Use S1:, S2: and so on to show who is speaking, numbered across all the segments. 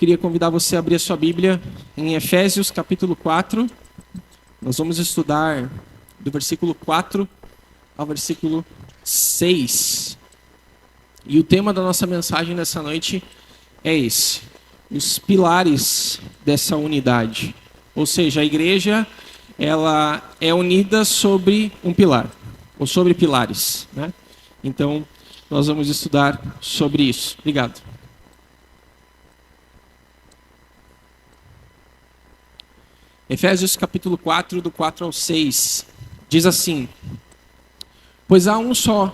S1: queria convidar você a abrir a sua Bíblia em Efésios capítulo 4. Nós vamos estudar do versículo 4 ao versículo 6. E o tema da nossa mensagem nessa noite é esse: os pilares dessa unidade. Ou seja, a igreja ela é unida sobre um pilar, ou sobre pilares, né? Então, nós vamos estudar sobre isso. Obrigado. Efésios capítulo 4, do 4 ao 6, diz assim: pois há um só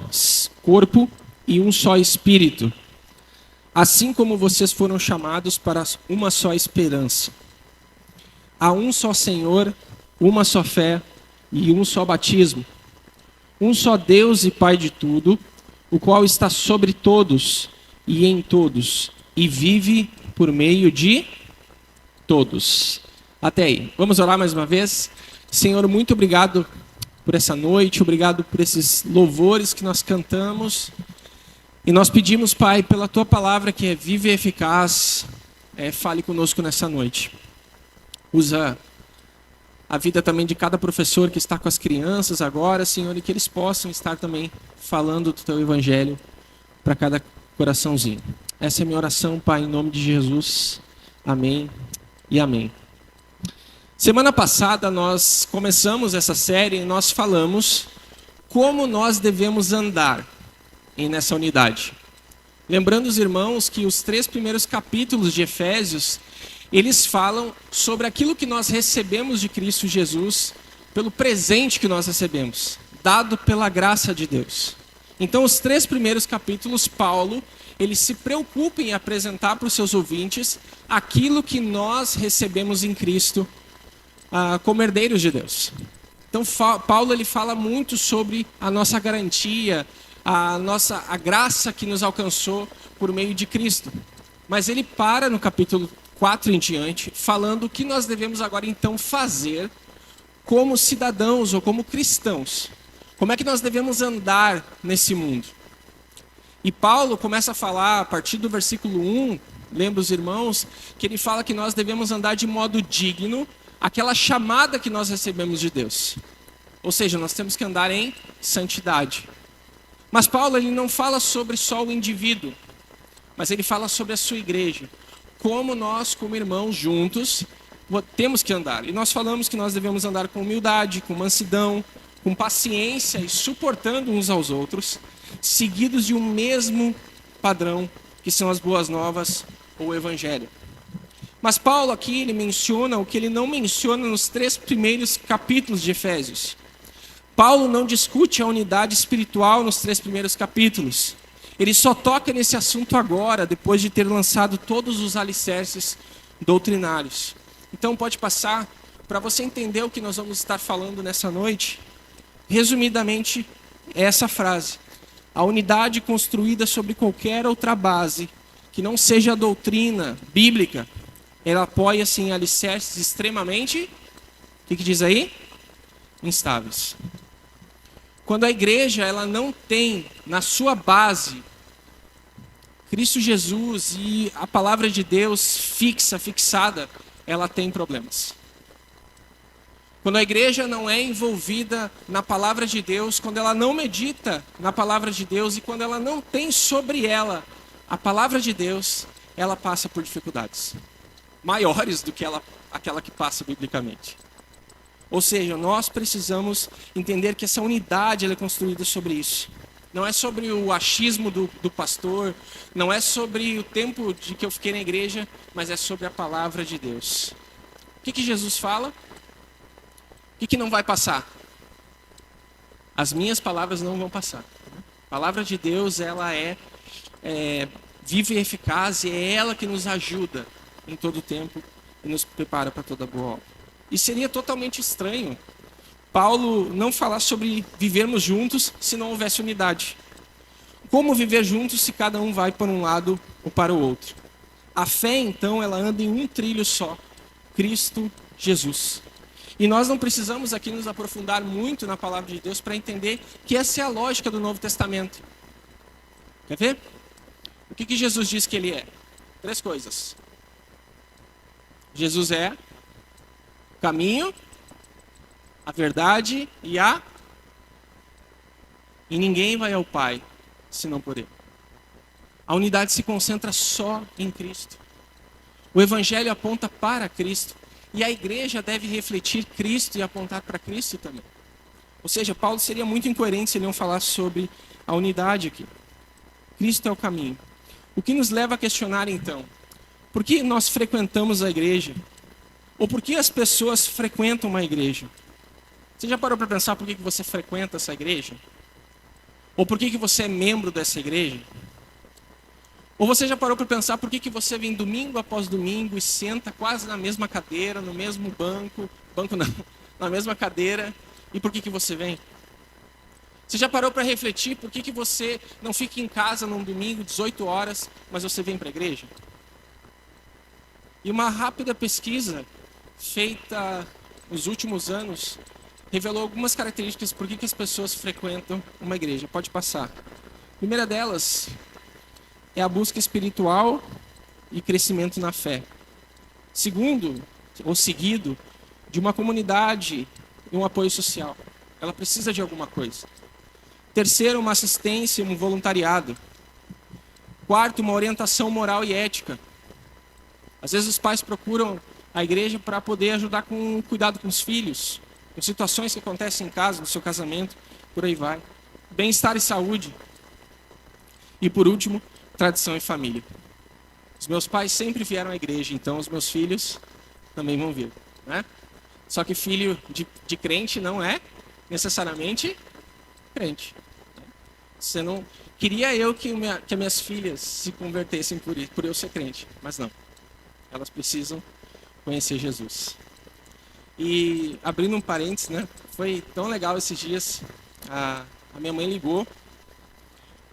S1: corpo e um só espírito, assim como vocês foram chamados para uma só esperança. Há um só Senhor, uma só fé e um só batismo. Um só Deus e Pai de tudo, o qual está sobre todos e em todos, e vive por meio de todos. Até aí. Vamos orar mais uma vez? Senhor, muito obrigado por essa noite, obrigado por esses louvores que nós cantamos. E nós pedimos, Pai, pela Tua palavra que é viva e eficaz, fale conosco nessa noite. Usa a vida também de cada professor que está com as crianças agora, Senhor, e que eles possam estar também falando do Teu Evangelho para cada coraçãozinho. Essa é a minha oração, Pai, em nome de Jesus. Amém e amém. Semana passada nós começamos essa série e nós falamos como nós devemos andar nessa unidade. Lembrando os irmãos que os 3 primeiros capítulos de Efésios, eles falam sobre aquilo que nós recebemos de Cristo Jesus, pelo presente que nós recebemos, dado pela graça de Deus. Então os 3 primeiros capítulos, Paulo, ele se preocupa em apresentar para os seus ouvintes aquilo que nós recebemos em Cristo como herdeiros de Deus. Então Paulo ele fala muito sobre a nossa garantia, a graça que nos alcançou por meio de Cristo. Mas ele para no capítulo 4 em diante, falando o que nós devemos agora então fazer como cidadãos ou como cristãos. Como é que nós devemos andar nesse mundo? E Paulo começa a falar a partir do versículo 1, lembra os irmãos, que ele fala que nós devemos andar de modo digno, aquela chamada que nós recebemos de Deus. Ou seja, nós temos que andar em santidade. Mas Paulo ele não fala sobre só o indivíduo, mas ele fala sobre a sua igreja. Como nós, como irmãos juntos, temos que andar. E nós falamos que nós devemos andar com humildade, com mansidão, com paciência e suportando uns aos outros, seguidos de um mesmo padrão, que são as boas novas ou o evangelho. Mas Paulo aqui ele menciona o que ele não menciona nos 3 primeiros capítulos de Efésios. Paulo não discute a unidade espiritual nos 3 primeiros capítulos. Ele só toca nesse assunto agora, depois de ter lançado todos os alicerces doutrinários. Então pode passar, para você entender o que nós vamos estar falando nessa noite, resumidamente é essa frase: a unidade construída sobre qualquer outra base, que não seja a doutrina bíblica, ela apoia-se em alicerces extremamente, o que diz aí? Instáveis. Quando a igreja ela não tem na sua base Cristo Jesus e a palavra de Deus fixada, ela tem problemas. Quando a igreja não é envolvida na palavra de Deus, quando ela não medita na palavra de Deus e quando ela não tem sobre ela a palavra de Deus, ela passa por dificuldades maiores do que aquela que passa biblicamente. Ou seja, nós precisamos entender que essa unidade ela é construída sobre isso. Não é sobre o achismo do pastor, não é sobre o tempo de que eu fiquei na igreja, mas é sobre a palavra de Deus. O que Jesus fala? O que não vai passar? As minhas palavras não vão passar. A palavra de Deus ela é viva e eficaz e é ela que nos ajuda em todo o tempo e nos prepara para toda boa obra. E seria totalmente estranho Paulo não falar sobre vivermos juntos se não houvesse unidade. Como viver juntos se cada um vai para um lado ou para o outro? A fé, então, ela anda em um trilho só: Cristo Jesus. E nós não precisamos aqui nos aprofundar muito na palavra de Deus para entender que essa é a lógica do Novo Testamento. Quer ver? O que Jesus diz que ele é? 3 coisas. Jesus é o caminho, a verdade e ninguém vai ao Pai senão por Ele. A unidade se concentra só em Cristo. O Evangelho aponta para Cristo. E a igreja deve refletir Cristo e apontar para Cristo também. Ou seja, Paulo seria muito incoerente se ele não falasse sobre a unidade aqui. Cristo é o caminho. O que nos leva a questionar então, por que nós frequentamos a igreja? Ou por que as pessoas frequentam uma igreja? Você já parou para pensar por que você frequenta essa igreja? Ou por que você é membro dessa igreja? Ou você já parou para pensar por que você vem domingo após domingo e senta quase na mesma cadeira, no mesmo banco não, na mesma cadeira, e por que você vem? Você já parou para refletir por que você não fica em casa num domingo, 18 horas, mas você vem para a igreja? E uma rápida pesquisa feita nos últimos anos revelou algumas características por que as pessoas frequentam uma igreja. Pode passar. A primeira delas é a busca espiritual e crescimento na fé. Segundo, ou seguido, de uma comunidade e um apoio social. Ela precisa de alguma coisa. Terceiro, uma assistência, um voluntariado. Quarto, uma orientação moral e ética. Às vezes os pais procuram a igreja para poder ajudar com o cuidado com os filhos, com situações que acontecem em casa, no seu casamento, por aí vai. Bem-estar e saúde. E por último, tradição e família. Os meus pais sempre vieram à igreja, então os meus filhos também vão vir, né? Só que filho de crente não é necessariamente crente. Você não queria eu que as minhas filhas se convertessem por eu ser crente, mas não. Elas precisam conhecer Jesus. E abrindo um parênteses, né? Foi tão legal esses dias. A minha mãe ligou.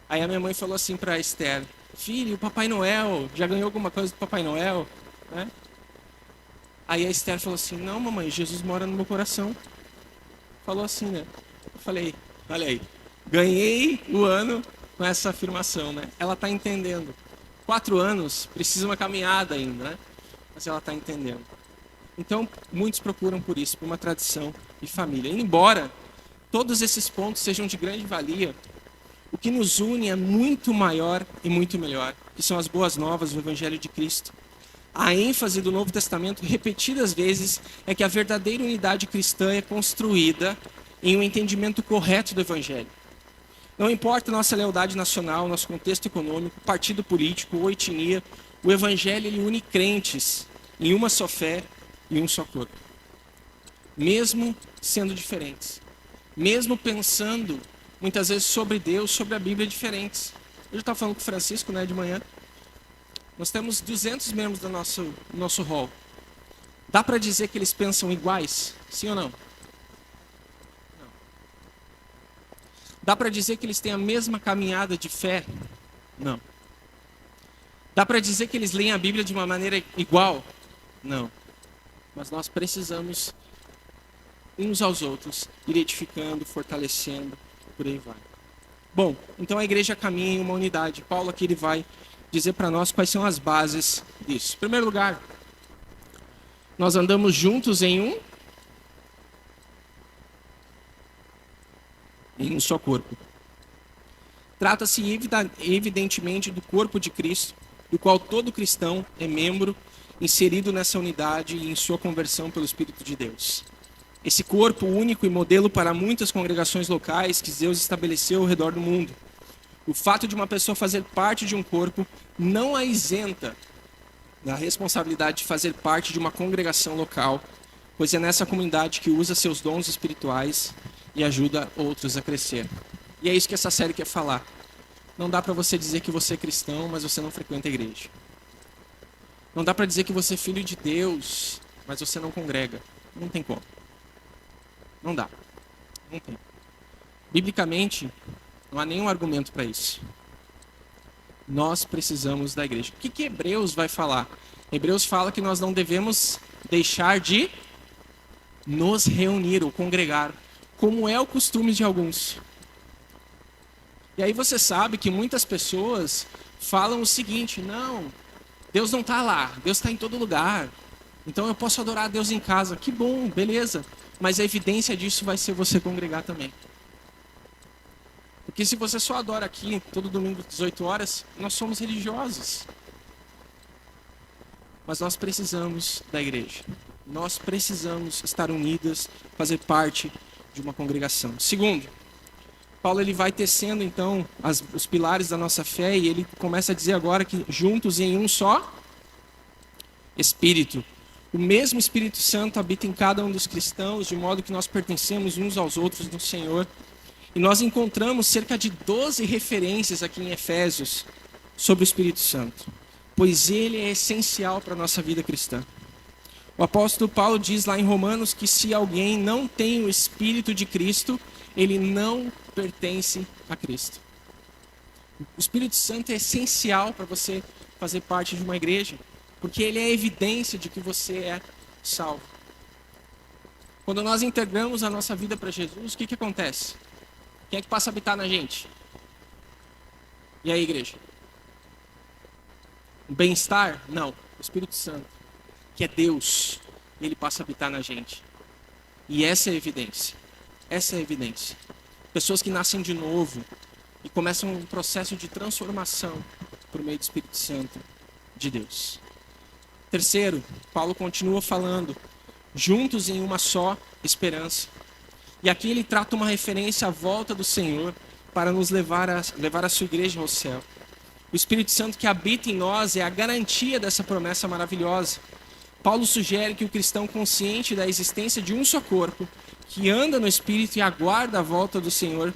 S1: Aí a minha mãe falou assim para a Esther: filho, o Papai Noel já ganhou alguma coisa do Papai Noel, né? Aí a Esther falou assim: não, mamãe, Jesus mora no meu coração. Falou assim, né? Eu falei: olha aí, ganhei o ano com essa afirmação, né? Ela está entendendo. 4 anos, precisa uma caminhada ainda, né? Mas ela está entendendo. Então, muitos procuram por isso, por uma tradição e família. Embora todos esses pontos sejam de grande valia, o que nos une é muito maior e muito melhor, que são as boas novas do Evangelho de Cristo. A ênfase do Novo Testamento, repetidas vezes, é que a verdadeira unidade cristã é construída em um entendimento correto do Evangelho. Não importa nossa lealdade nacional, nosso contexto econômico, partido político ou etnia, o Evangelho ele une crentes em uma só fé e um só corpo. Mesmo sendo diferentes. Mesmo pensando, muitas vezes, sobre Deus, sobre a Bíblia diferentes. Eu já estava falando com o Francisco, né, de manhã. Nós temos 200 membros do nosso hall. Dá para dizer que eles pensam iguais? Sim ou não? Não. Dá para dizer que eles têm a mesma caminhada de fé? Não. Dá para dizer que eles leem a Bíblia de uma maneira igual? Não. Mas nós precisamos uns aos outros, ir edificando, fortalecendo, por aí vai. Bom, então a igreja caminha em uma unidade. Paulo aqui ele vai dizer para nós quais são as bases disso. Em primeiro lugar, nós andamos juntos em um só corpo. Trata-se evidentemente do corpo de Cristo, do qual todo cristão é membro, inserido nessa unidade e em sua conversão pelo Espírito de Deus. Esse corpo único e modelo para muitas congregações locais que Deus estabeleceu ao redor do mundo. O fato de uma pessoa fazer parte de um corpo não a isenta da responsabilidade de fazer parte de uma congregação local, pois é nessa comunidade que usa seus dons espirituais e ajuda outros a crescer. E é isso que essa série quer falar. Não dá para você dizer que você é cristão, mas você não frequenta a igreja. Não dá para dizer que você é filho de Deus, mas você não congrega. Não tem como. Não dá. Não tem. Biblicamente, não há nenhum argumento para isso. Nós precisamos da igreja. O que Hebreus vai falar? Hebreus fala que nós não devemos deixar de nos reunir ou congregar, como é o costume de alguns. E aí você sabe que muitas pessoas falam o seguinte: não, Deus não está lá, Deus está em todo lugar. Então eu posso adorar a Deus em casa. Que bom, beleza. Mas a evidência disso vai ser você congregar também. Porque se você só adora aqui, todo domingo às 18 horas, nós somos religiosos. Mas nós precisamos da igreja. Nós precisamos estar unidas, fazer parte de uma congregação. Segundo, Paulo ele vai tecendo então os pilares da nossa fé e ele começa a dizer agora que juntos em um só Espírito. O mesmo Espírito Santo habita em cada um dos cristãos, de modo que nós pertencemos uns aos outros no Senhor. E nós encontramos cerca de 12 referências aqui em Efésios sobre o Espírito Santo, pois ele é essencial para a nossa vida cristã. O apóstolo Paulo diz lá em Romanos que se alguém não tem o Espírito de Cristo, ele não pertence a Cristo. O Espírito Santo é essencial para você fazer parte de uma igreja, porque ele é a evidência de que você é salvo. Quando nós integramos a nossa vida para Jesus, o que acontece? Quem é que passa a habitar na gente? E aí, igreja? O bem-estar? Não. O Espírito Santo, que é Deus, ele passa a habitar na gente. E essa é a evidência. Essa é a evidência. Pessoas que nascem de novo e começam um processo de transformação por meio do Espírito Santo de Deus. Terceiro, Paulo continua falando, juntos em uma só esperança. E aqui ele trata uma referência à volta do Senhor para nos levar a sua igreja ao céu. O Espírito Santo que habita em nós é a garantia dessa promessa maravilhosa. Paulo sugere que o cristão consciente da existência de um só corpo, que anda no Espírito e aguarda a volta do Senhor,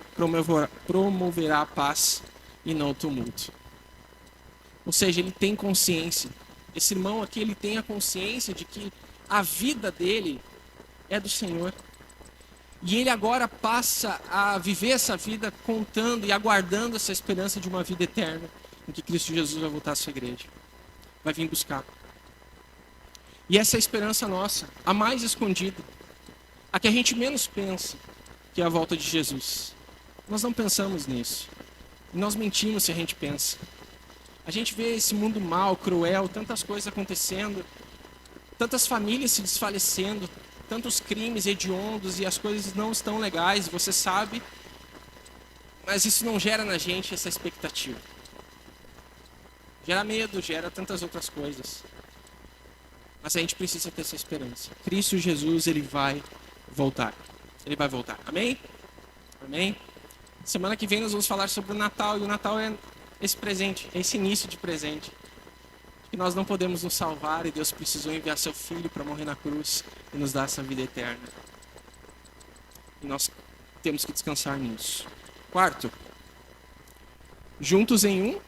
S1: promoverá a paz e não o tumulto. Ou seja, ele tem consciência. Esse irmão aqui, ele tem a consciência de que a vida dele é do Senhor. E ele agora passa a viver essa vida contando e aguardando essa esperança de uma vida eterna, em que Cristo Jesus vai voltar à sua igreja. Vai vir buscar. E essa é a esperança nossa, a mais escondida, a que a gente menos pensa, que é a volta de Jesus. Nós não pensamos nisso. Nós mentimos se a gente pensa. A gente vê esse mundo mau, cruel, tantas coisas acontecendo, tantas famílias se desfalecendo, tantos crimes hediondos e as coisas não estão legais, você sabe, mas isso não gera na gente essa expectativa. Gera medo, gera tantas outras coisas. Mas a gente precisa ter essa esperança. Cristo Jesus, ele vai voltar. Ele vai voltar. Amém? Amém? Semana que vem nós vamos falar sobre o Natal, e o Natal é esse presente, é esse início de presente. Que nós não podemos nos salvar e Deus precisou enviar seu Filho para morrer na cruz e nos dar essa vida eterna. E nós temos que descansar nisso. Quarto, juntos em um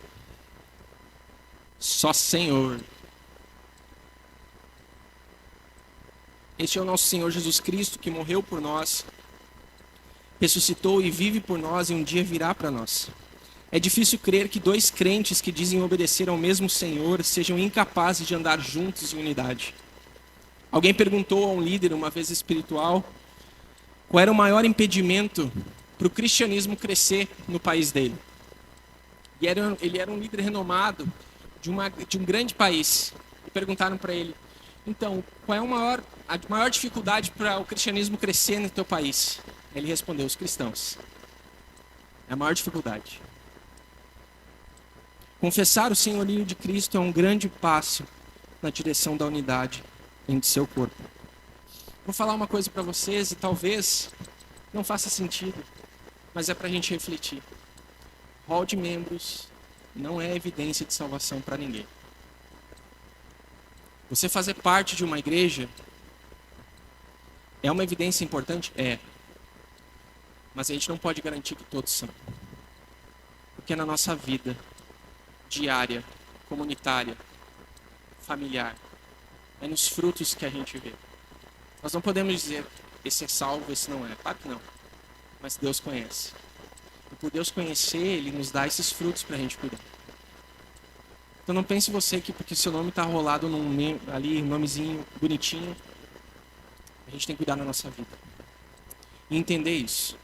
S1: só Senhor. Este é o nosso Senhor Jesus Cristo que morreu por nós, ressuscitou e vive por nós e um dia virá para nós. É difícil crer que dois crentes que dizem obedecer ao mesmo Senhor sejam incapazes de andar juntos em unidade. Alguém perguntou a um líder, uma vez espiritual, qual era o maior impedimento para o cristianismo crescer no país dele. E ele era um líder renomado de um grande país. E perguntaram para ele, então, qual é a maior dificuldade para o cristianismo crescer no teu país? Ele respondeu, os cristãos. É a maior dificuldade. Confessar o senhorio de Cristo é um grande passo na direção da unidade entre seu corpo. Vou falar uma coisa para vocês e talvez não faça sentido, mas é para a gente refletir. Rol de membros não é evidência de salvação para ninguém. Você fazer parte de uma igreja é uma evidência importante? É. Mas a gente não pode garantir que todos são. Porque na nossa vida diária, comunitária, familiar, é nos frutos que a gente vê. Nós não podemos dizer, esse é salvo, esse não é. Claro que não. Mas Deus conhece. E por Deus conhecer, Ele nos dá esses frutos para a gente cuidar. Então não pense você que porque seu nome está rolado ali, um nomezinho bonitinho, a gente tem que cuidar da nossa vida. E entender isso.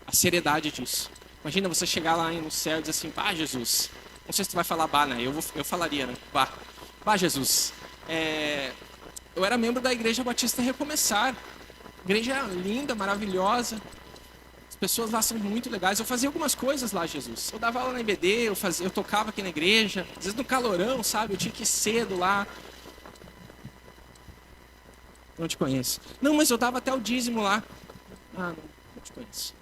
S1: A seriedade disso. Imagina você chegar lá no céu e dizer assim, pá, Jesus, não sei se tu vai falar bah, né? Eu falaria, né? Bah, Jesus, Eu era membro da Igreja Batista Recomeçar. Igreja linda, maravilhosa. As pessoas lá são muito legais. Eu fazia algumas coisas lá, Jesus. Eu dava aula na IBD, eu tocava aqui na igreja. Às vezes no calorão, sabe? Eu tinha que ir cedo lá. Não te conheço. Não, mas eu dava até o dízimo lá. Ah, não te conheço.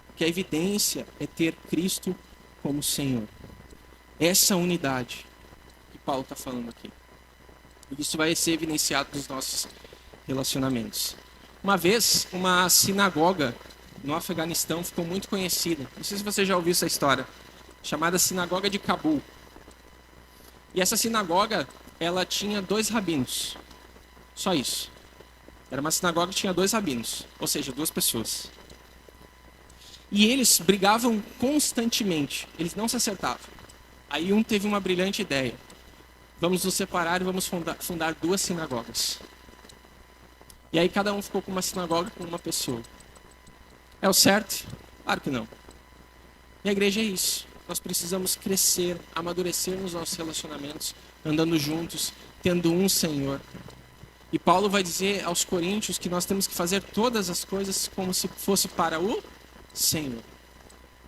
S1: Porque a evidência é ter Cristo como Senhor. Essa unidade que Paulo está falando aqui. E isso vai ser evidenciado nos nossos relacionamentos. Uma vez, uma sinagoga no Afeganistão ficou muito conhecida. Não sei se você já ouviu essa história. Chamada Sinagoga de Cabul. E essa sinagoga, ela tinha 2 rabinos. Só isso. Era uma sinagoga que tinha 2 rabinos. Ou seja, 2 pessoas. E eles brigavam constantemente. Eles não se acertavam. Aí um teve uma brilhante ideia. Vamos nos separar e vamos fundar 2 sinagogas. E aí cada um ficou com uma sinagoga com uma pessoa. É o certo? Claro que não. E a igreja é isso. Nós precisamos crescer, amadurecer nos nossos relacionamentos, andando juntos, tendo um Senhor. E Paulo vai dizer aos coríntios que nós temos que fazer todas as coisas como se fosse para o Senhor.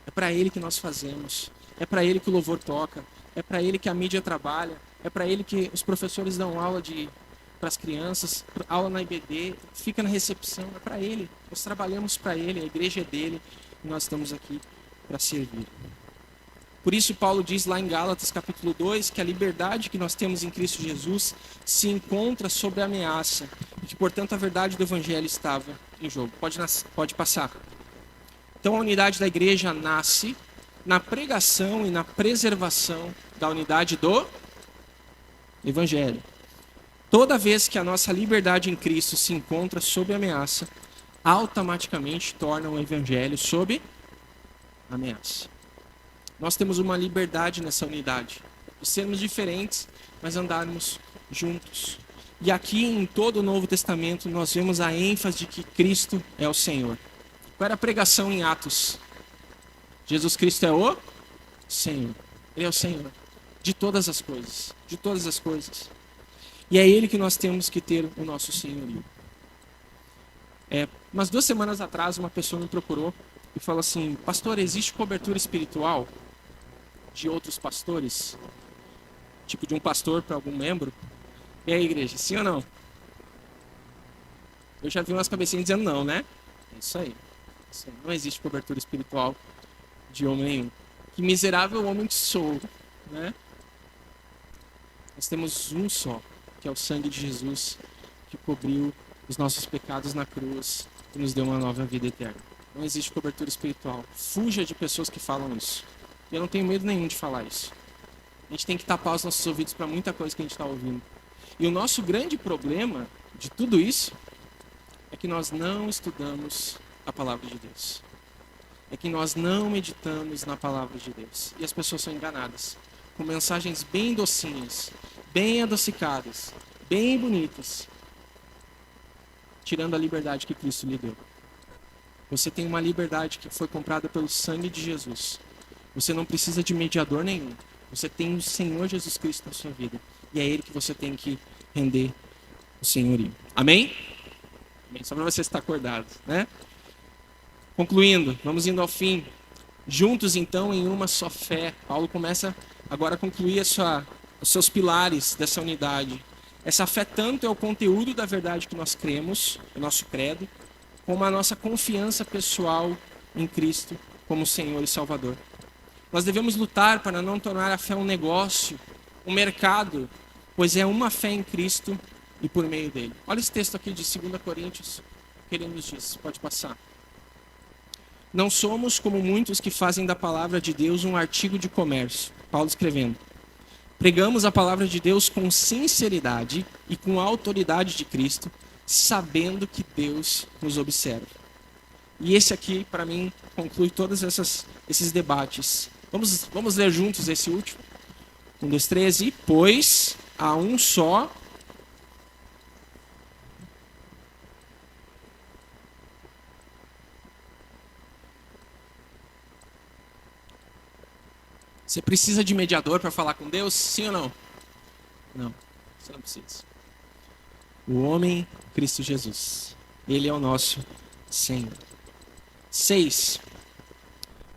S1: É para Ele que nós fazemos. É para Ele que o louvor toca. É para Ele que a mídia trabalha. É para Ele que os professores dão aula para as crianças, aula na IBD, fica na recepção. É para Ele. Nós trabalhamos para Ele, a igreja é dele e nós estamos aqui para servir. Por isso Paulo diz lá em Gálatas capítulo 2 que a liberdade que nós temos em Cristo Jesus se encontra sob ameaça e que, portanto, a verdade do Evangelho estava em jogo. Pode passar. Então a unidade da igreja nasce na pregação e na preservação da unidade do Evangelho. Toda vez que a nossa liberdade em Cristo se encontra sob ameaça, automaticamente torna o Evangelho sob ameaça. Nós temos uma liberdade nessa unidade, de sermos diferentes, mas andarmos juntos. E aqui em todo o Novo Testamento nós vemos a ênfase de que Cristo é o Senhor. Qual era a pregação em Atos? Jesus Cristo é o Senhor. Ele é o Senhor de todas as coisas, de todas as coisas. E é Ele que nós temos que ter o nosso senhorio. Umas 2 semanas atrás, uma pessoa me procurou e falou assim: pastor, existe cobertura espiritual de outros pastores? Tipo de um pastor para algum membro? E aí, igreja, sim ou não? Eu já vi umas cabecinhas dizendo não, né? É isso aí. Não existe cobertura espiritual de homem nenhum. Que miserável homem que sou, né? Nós temos um só, que é o sangue de Jesus, que cobriu os nossos pecados na cruz e nos deu uma nova vida eterna. Não existe cobertura espiritual. Fuja de pessoas que falam isso. Eu não tenho medo nenhum de falar isso. A gente tem que tapar os nossos ouvidos para muita coisa que a gente está ouvindo. E o nosso grande problema de tudo isso é que nós não estudamos a palavra de Deus. É que nós não meditamos na palavra de Deus. E as pessoas são enganadas com mensagens bem docinhas, bem adocicadas, bem bonitas, tirando a liberdade que Cristo lhe deu. Você tem uma liberdade que foi comprada pelo sangue de Jesus. Você não precisa de mediador nenhum. Você tem o Senhor Jesus Cristo na sua vida. E é Ele que você tem que render o senhorio. Amém? Amém. Só para você estar acordado, né? Concluindo, vamos indo ao fim. Juntos, então, em uma só fé. Paulo começa agora a concluir os seus pilares dessa unidade. Essa fé tanto é o conteúdo da verdade que nós cremos, o nosso credo, como a nossa confiança pessoal em Cristo como Senhor e Salvador. Nós devemos lutar para não tornar a fé um negócio, um mercado, pois é uma fé em Cristo e por meio dele. Olha esse texto aqui de 2 Coríntios, que ele nos diz. Pode passar. Não somos como muitos que fazem da palavra de Deus um artigo de comércio. Paulo escrevendo. Pregamos a palavra de Deus com sinceridade e com a autoridade de Cristo, sabendo que Deus nos observa. E esse aqui, para mim, conclui todos esses debates. Vamos ler juntos esse último? 1, 2, 3. E pois há um só Você precisa de mediador para falar com Deus? Sim ou não? Não, você não precisa. O homem, Cristo Jesus. Ele é o nosso Senhor. 6.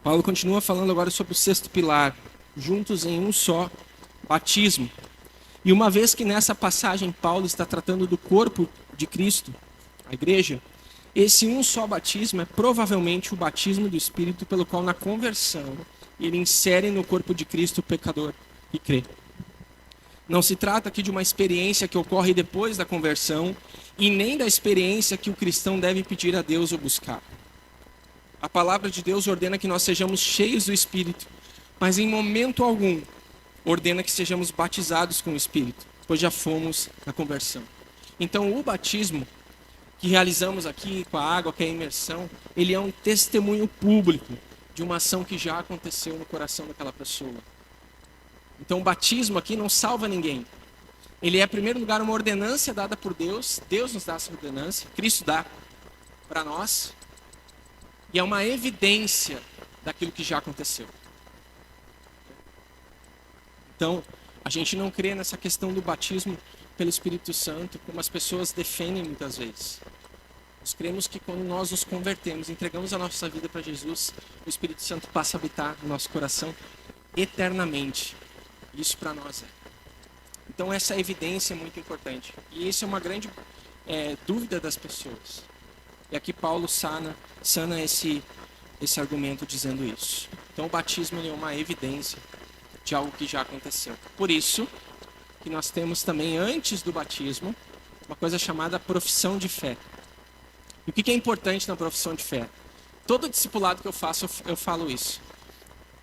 S1: Paulo continua falando agora sobre o sexto pilar, juntos em um só batismo. E uma vez que nessa passagem Paulo está tratando do corpo de Cristo, a igreja, esse um só batismo é provavelmente o batismo do Espírito pelo qual na conversão ele insere no corpo de Cristo o pecador que crê. Não se trata aqui de uma experiência que ocorre depois da conversão e nem da experiência que o cristão deve pedir a Deus ou buscar. A palavra de Deus ordena que nós sejamos cheios do Espírito, mas em momento algum ordena que sejamos batizados com o Espírito, pois já fomos na conversão. Então o batismo que realizamos aqui com a água, que é a imersão, ele é um testemunho público de uma ação que já aconteceu no coração daquela pessoa. Então o batismo aqui não salva ninguém. Ele é, em primeiro lugar, uma ordenança dada por Deus. Deus nos dá essa ordenança, Cristo dá para nós. E é uma evidência daquilo que já aconteceu. Então, a gente não crê nessa questão do batismo pelo Espírito Santo, como as pessoas defendem muitas vezes. Nós cremos que quando nós nos convertemos, entregamos a nossa vida para Jesus, o Espírito Santo passa a habitar no nosso coração eternamente. Isso para nós é. Então essa evidência é muito importante. E isso é uma grande dúvida das pessoas. E aqui Paulo sana esse argumento dizendo isso. Então o batismo é uma evidência de algo que já aconteceu. Por isso que nós temos também, antes do batismo, uma coisa chamada profissão de fé. E o que é importante na profissão de fé? Todo discipulado que eu faço, eu falo isso.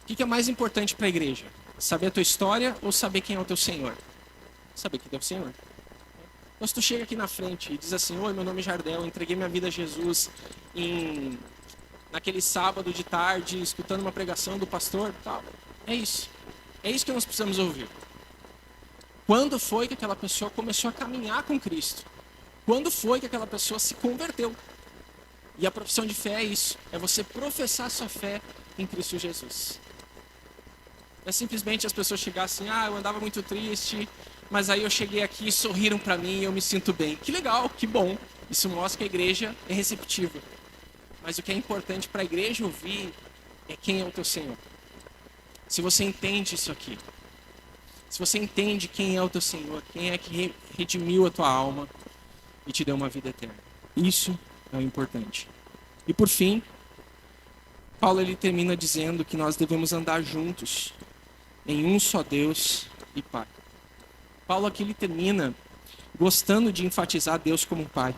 S1: O que é mais importante para a igreja? Saber a tua história ou saber quem é o teu Senhor? Saber quem é o Senhor. Então, se tu chega aqui na frente e diz assim: oi, meu nome é Jardel, eu entreguei minha vida a Jesus naquele sábado de tarde, escutando uma pregação do pastor, tal. É isso. É isso que nós precisamos ouvir. Quando foi que aquela pessoa começou a caminhar com Cristo? Quando foi que aquela pessoa se converteu? E a profissão de fé é isso. É você professar sua fé em Cristo Jesus. Não é simplesmente as pessoas chegarem assim: eu andava muito triste, mas aí eu cheguei aqui e sorriram para mim e eu me sinto bem. Que legal, que bom. Isso mostra que a igreja é receptiva. Mas o que é importante para a igreja ouvir é quem é o teu Senhor. Se você entende isso aqui, se você entende quem é o teu Senhor, quem é que redimiu a tua alma e te deu uma vida eterna. Isso é o importante. E por fim, Paulo ele termina dizendo que nós devemos andar juntos em um só Deus e Pai. Paulo aqui ele termina gostando de enfatizar Deus como Pai.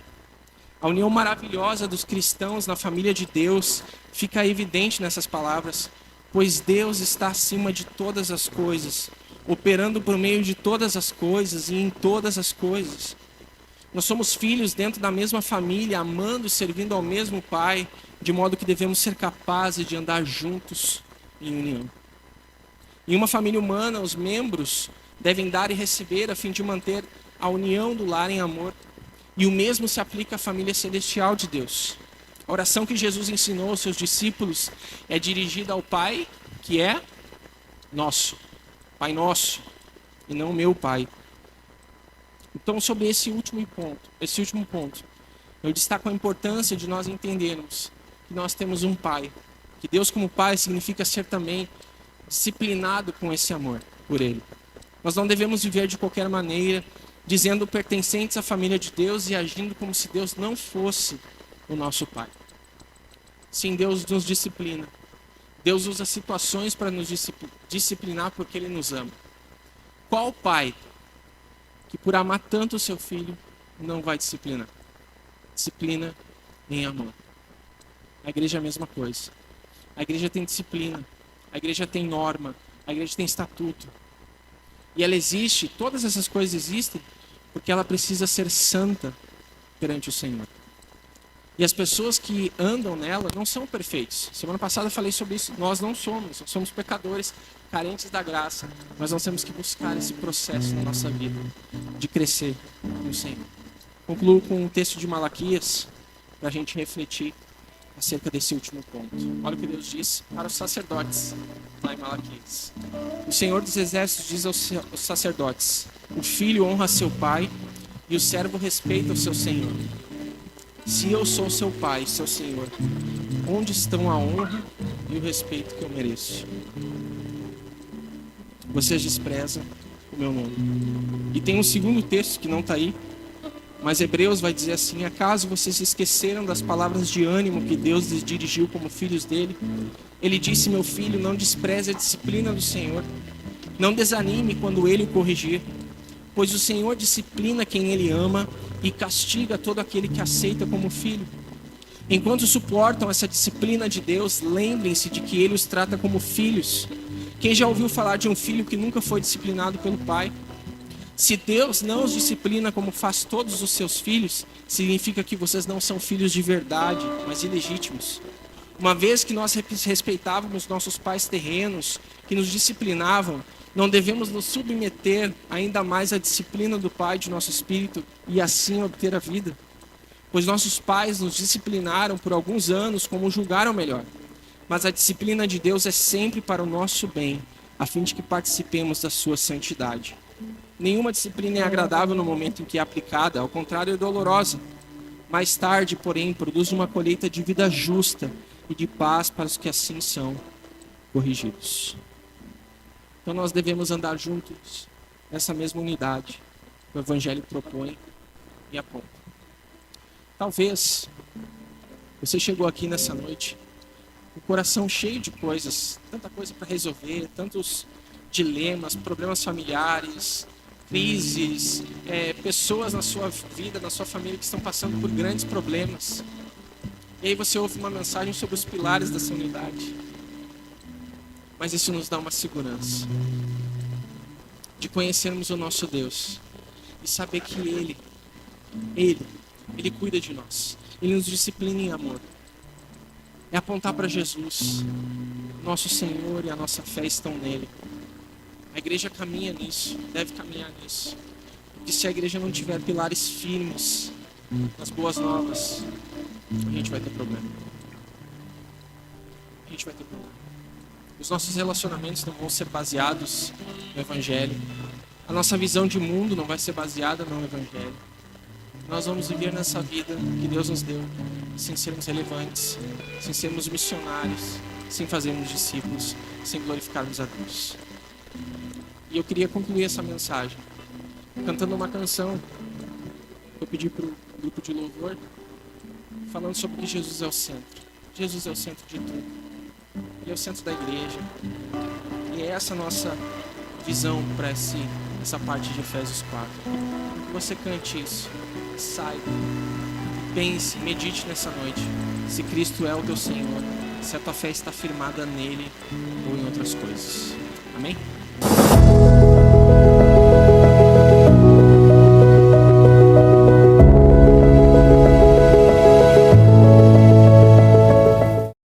S1: A união maravilhosa dos cristãos na família de Deus fica evidente nessas palavras, pois Deus está acima de todas as coisas, operando por meio de todas as coisas e em todas as coisas. Nós somos filhos dentro da mesma família, amando e servindo ao mesmo Pai, de modo que devemos ser capazes de andar juntos em união. Em uma família humana, os membros devem dar e receber a fim de manter a união do lar em amor. E o mesmo se aplica à família celestial de Deus. A oração que Jesus ensinou aos seus discípulos é dirigida ao Pai, que é nosso. Pai nosso, e não meu Pai. Então, sobre esse último ponto, eu destaco a importância de nós entendermos que nós temos um Pai. Que Deus como Pai significa ser também disciplinado com esse amor por Ele. Nós não devemos viver de qualquer maneira, dizendo pertencentes à família de Deus e agindo como se Deus não fosse o nosso Pai. Sim, Deus nos disciplina. Deus usa situações para nos disciplinar porque Ele nos ama. Qual pai que por amar tanto o seu filho não vai disciplinar? Disciplina em amor. A igreja é a mesma coisa. A igreja tem disciplina. A igreja tem norma. A igreja tem estatuto. E ela existe, todas essas coisas existem, porque ela precisa ser santa perante o Senhor. E as pessoas que andam nela não são perfeitos. Semana passada eu falei sobre isso. Nós não somos pecadores, carentes da graça. Mas nós temos que buscar esse processo na nossa vida de crescer no Senhor. Concluo com um texto de Malaquias para a gente refletir acerca desse último ponto. Olha o que Deus diz para os sacerdotes lá em Malaquias. O Senhor dos Exércitos diz aos sacerdotes: o filho honra seu pai e o servo respeita o seu senhor. Se eu sou seu pai, seu senhor, onde estão a honra e o respeito que eu mereço? Vocês desprezam o meu nome. E tem um segundo texto que não está aí, mas Hebreus vai dizer assim: acaso vocês se esqueceram das palavras de ânimo que Deus lhes dirigiu como filhos dele? Ele disse: meu filho, não despreze a disciplina do Senhor. Não desanime quando ele o corrigir, pois o Senhor disciplina quem ele ama e castiga todo aquele que aceita como filho. Enquanto suportam essa disciplina de Deus, lembrem-se de que ele os trata como filhos. Quem já ouviu falar de um filho que nunca foi disciplinado pelo pai? Se Deus não os disciplina como faz todos os seus filhos, significa que vocês não são filhos de verdade, mas ilegítimos. Uma vez que nós respeitávamos nossos pais terrenos, que nos disciplinavam, não devemos nos submeter ainda mais à disciplina do Pai de nosso espírito e assim obter a vida. Pois nossos pais nos disciplinaram por alguns anos como julgaram melhor. Mas a disciplina de Deus é sempre para o nosso bem, a fim de que participemos da sua santidade. Nenhuma disciplina é agradável no momento em que é aplicada, ao contrário, é dolorosa. Mais tarde, porém, produz uma colheita de vida justa e de paz para os que assim são corrigidos. Então nós devemos andar juntos nessa mesma unidade que o Evangelho propõe e aponta. Talvez você chegou aqui nessa noite com o coração cheio de coisas, tanta coisa para resolver, tantos dilemas, problemas familiares, crises, pessoas na sua vida, na sua família que estão passando por grandes problemas. E aí você ouve uma mensagem sobre os pilares dessa unidade. Mas isso nos dá uma segurança de conhecermos o nosso Deus e saber que Ele cuida de nós. Ele nos disciplina em amor. É apontar para Jesus. Nosso Senhor e a nossa fé estão nele. A igreja caminha nisso, deve caminhar nisso. Porque se a igreja não tiver pilares firmes nas boas novas, a gente vai ter problema. A gente vai ter problema. Os nossos relacionamentos não vão ser baseados no Evangelho. A nossa visão de mundo não vai ser baseada no Evangelho. Nós vamos viver nessa vida que Deus nos deu, sem sermos relevantes, sem sermos missionários, sem fazermos discípulos, sem glorificarmos a Deus. E eu queria concluir essa mensagem cantando uma canção que eu pedi para o grupo de louvor, falando sobre que Jesus é o centro. Jesus é o centro de tudo. Ele é o centro da igreja. E é essa nossa visão para essa parte de Efésios 4. Que você cante isso, saiba, pense, medite nessa noite. Se Cristo é o teu Senhor, se a tua fé está firmada nele ou em outras coisas. Amém?